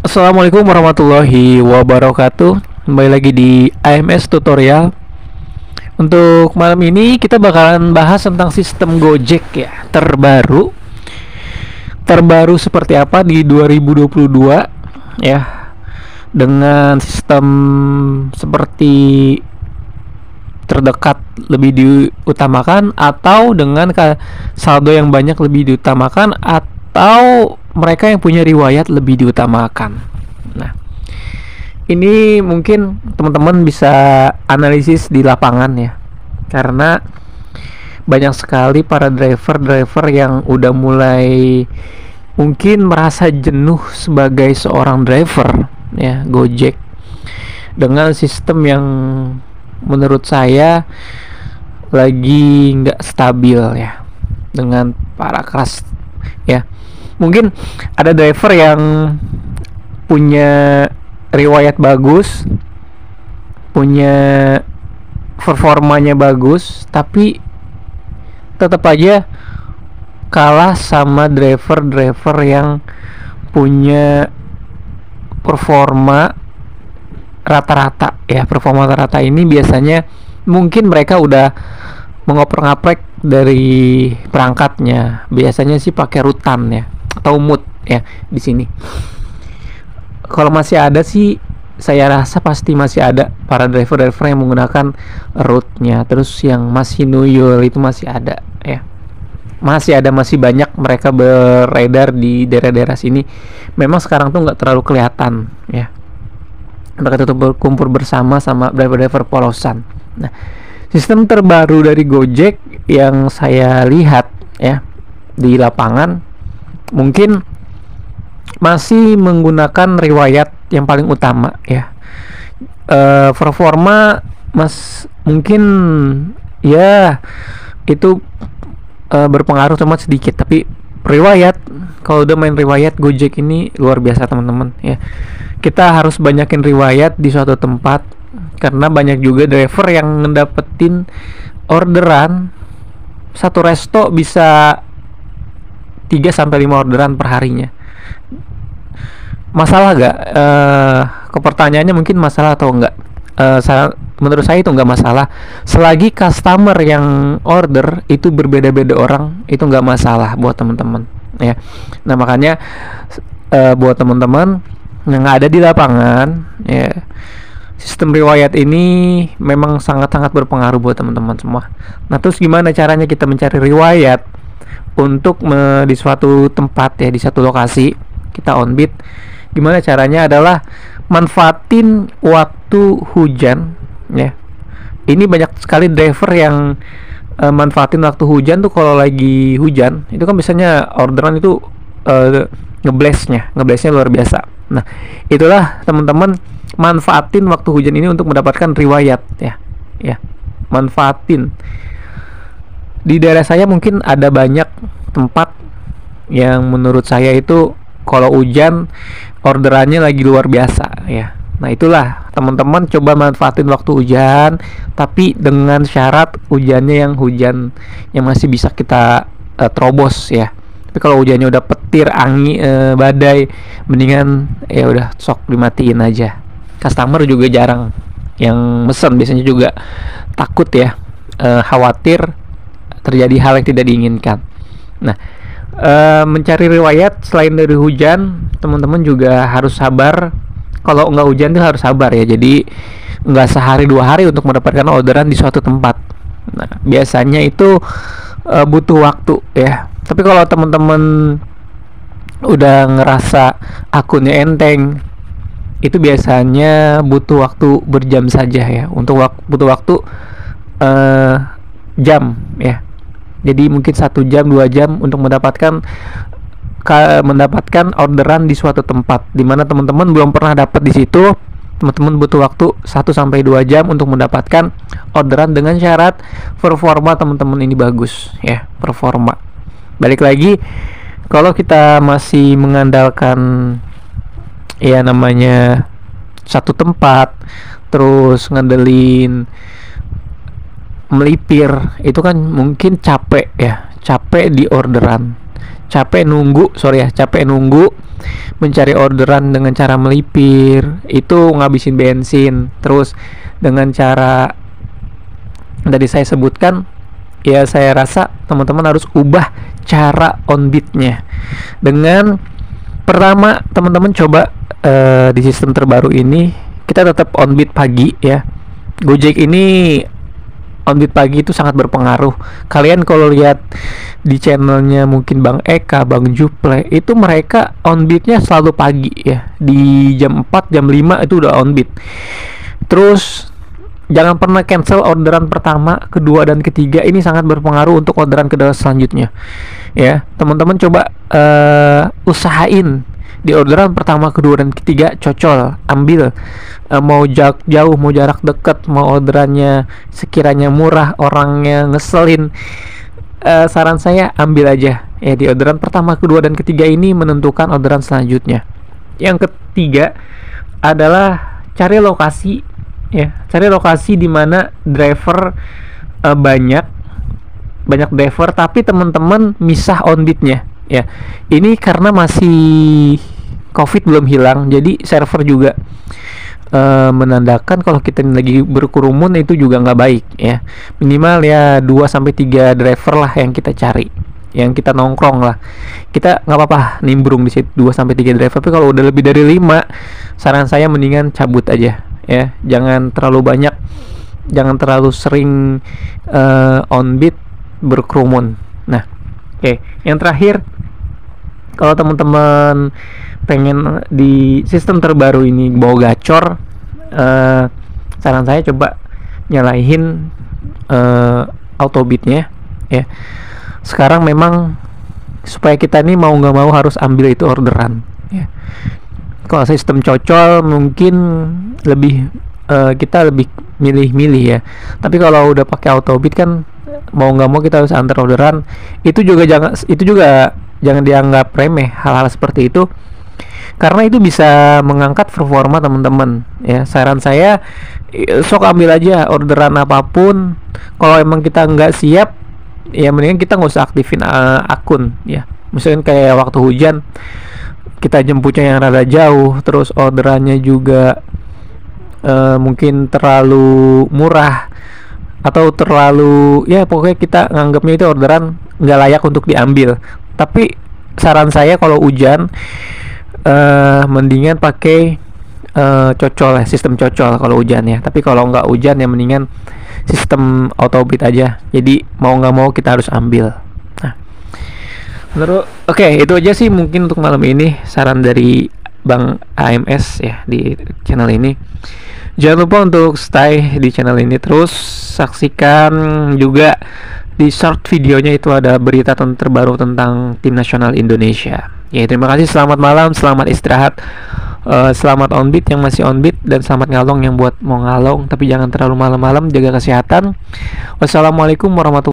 Assalamualaikum warahmatullahi wabarakatuh. Kembali lagi di AMS Tutorial. Untuk malam ini kita bakalan bahas tentang sistem Gojek ya, terbaru. Terbaru seperti apa di 2022 ya. Dengan sistem seperti terdekat lebih diutamakan, atau dengan saldo yang banyak lebih diutamakan, atau mereka yang punya riwayat lebih diutamakan. Nah, ini mungkin teman-teman bisa analisis di lapangan ya, karena banyak sekali para driver-driver yang udah mulai mungkin merasa jenuh sebagai seorang driver ya Gojek, dengan sistem yang menurut saya lagi nggak stabil ya, dengan para kelas ya. Mungkin ada driver yang punya riwayat bagus, punya performanya bagus, tapi tetap aja kalah sama driver-driver yang punya performa rata-rata ya. Performa rata ini biasanya mungkin mereka udah mengoper-ngaprek dari perangkatnya, biasanya sih pakai rutan ya, atau mood ya di sini. Kalau masih ada sih, saya rasa pasti masih ada para driver-driver yang menggunakan rootnya. Terus yang masih nuyul itu masih ada ya, masih banyak mereka beredar di daerah-daerah sini. Memang sekarang tuh nggak terlalu kelihatan ya, mereka tetap berkumpul bersama sama driver-driver polosan. Nah, sistem terbaru dari Gojek yang saya lihat ya di lapangan mungkin masih menggunakan riwayat yang paling utama ya. Performa mungkin ya itu berpengaruh cuma sedikit, tapi riwayat, kalau udah main riwayat Gojek ini luar biasa teman-teman ya. Kita harus banyakin riwayat di suatu tempat, karena banyak juga driver yang ngedapetin orderan satu resto bisa 3-5 orderan per harinya. Masalah gak? Kepertanyaannya mungkin masalah atau enggak? Menurut saya itu enggak masalah. Selagi customer yang order itu berbeda-beda orang, itu enggak masalah buat teman-teman ya. Nah, makanya buat teman-teman yang ada di lapangan ya, sistem riwayat ini memang sangat-sangat berpengaruh buat teman-teman semua. Nah, terus gimana caranya kita mencari riwayat untuk di suatu tempat ya, di satu lokasi kita on beat? Gimana caranya adalah manfaatin waktu hujan ya. Ini banyak sekali driver yang manfaatin waktu hujan tuh. Kalau lagi hujan itu kan biasanya orderan itu ngeblastnya luar biasa. Nah, itulah teman-teman, manfaatin waktu hujan ini untuk mendapatkan riwayat ya. Manfaatin. Di daerah saya mungkin ada banyak tempat yang menurut saya itu kalau hujan orderannya lagi luar biasa ya. Nah, itulah teman-teman, coba manfaatin waktu hujan, tapi dengan syarat hujannya yang hujan yang masih bisa kita terobos ya. Tapi kalau hujannya udah petir, angin, badai, mendingan ya udah sok dimatiin aja. Customer juga jarang yang mesen, biasanya juga takut ya, khawatir terjadi hal yang tidak diinginkan. Nah, mencari riwayat selain dari hujan, teman-teman juga harus sabar. Kalau nggak hujan tuh harus sabar ya. Jadi nggak sehari 2 hari untuk mendapatkan orderan di suatu tempat. Nah, biasanya itu butuh waktu ya. Tapi kalau teman-teman udah ngerasa akunnya enteng, itu biasanya butuh waktu berjam saja ya. Untuk butuh waktu jam ya. Jadi mungkin 1 jam 2 jam untuk mendapatkan orderan di suatu tempat, dimana teman-teman belum pernah dapat di situ. Teman-teman butuh waktu 1-2 jam untuk mendapatkan orderan, dengan syarat performa teman-teman ini bagus ya. Performa, balik lagi, kalau kita masih mengandalkan ya namanya satu tempat, terus ngandelin melipir, itu kan mungkin capek ya, capek di orderan, capek nunggu mencari orderan dengan cara melipir, itu ngabisin bensin. Terus dengan cara tadi saya sebutkan, ya saya rasa teman-teman harus ubah cara on beat-nya. Dengan pertama teman-teman coba di sistem terbaru ini kita tetap on beat pagi ya. Gojek ini on beat pagi itu sangat berpengaruh. Kalian kalau lihat di channelnya mungkin Bang Eka, Bang Juple, itu mereka on beatnya selalu pagi ya. Di jam 4, jam 5 itu udah on beat. Terus jangan pernah cancel orderan pertama, kedua, dan ketiga. Ini sangat berpengaruh untuk orderan kedua selanjutnya ya. Teman-teman coba usahain di orderan pertama, kedua, dan ketiga cocol, ambil. Mau jauh, mau jarak dekat, mau orderannya sekiranya murah, orangnya ngeselin, saran saya ambil aja ya. Di orderan pertama, kedua, dan ketiga ini menentukan orderan selanjutnya. Yang ketiga adalah cari lokasi ya. Cari lokasi di mana driver banyak driver, tapi teman-teman misah on beatnya ya. Ini karena masih COVID belum hilang, jadi server juga menandakan kalau kita lagi berkerumun itu juga nggak baik ya. Minimal ya 2-3 driver lah yang kita cari, yang kita nongkrong lah. Kita nggak apa-apa nimbrung di situ 2-3 driver, tapi kalau udah lebih dari 5, saran saya mendingan cabut aja ya. Jangan terlalu banyak, jangan terlalu sering on beat berkerumun. Nah, oke. Yang terakhir, kalau teman-teman pengen di sistem terbaru ini bawa gacor, saran saya coba nyalain auto beatnya ya. Sekarang memang supaya kita nih mau nggak mau harus ambil itu orderan ya. Kalau sistem cocol mungkin lebih kita lebih milih-milih ya. Tapi kalau udah pakai auto beat kan mau nggak mau kita harus antar orderan. Itu juga jangan dianggap remeh hal-hal seperti itu, karena itu bisa mengangkat performa teman-teman ya. Saran saya sok ambil aja orderan apapun. Kalau emang kita nggak siap ya mendingan kita nggak usah aktifin akun ya. Misalnya kayak waktu hujan kita jemputnya yang rada jauh, terus orderannya juga mungkin terlalu murah atau terlalu ya, pokoknya kita nganggapnya itu orderan nggak layak untuk diambil. Tapi saran saya kalau hujan mendingan pakai cocol ya, sistem cocol kalau hujan ya. Tapi kalau nggak hujan ya mendingan sistem auto beat aja. Jadi mau nggak mau kita harus ambil. Nah, oke, itu aja sih mungkin untuk malam ini saran dari Bang AMS ya di channel ini. Jangan lupa untuk stay di channel ini terus, saksikan juga di short videonya itu ada berita terbaru tentang tim nasional Indonesia. Ya, terima kasih, selamat malam, selamat istirahat, selamat on beat yang masih on beat, dan selamat ngalong yang buat mau ngalong tapi jangan terlalu malam-malam, jaga kesehatan. Wassalamualaikum warahmatullahi wabarakatuh.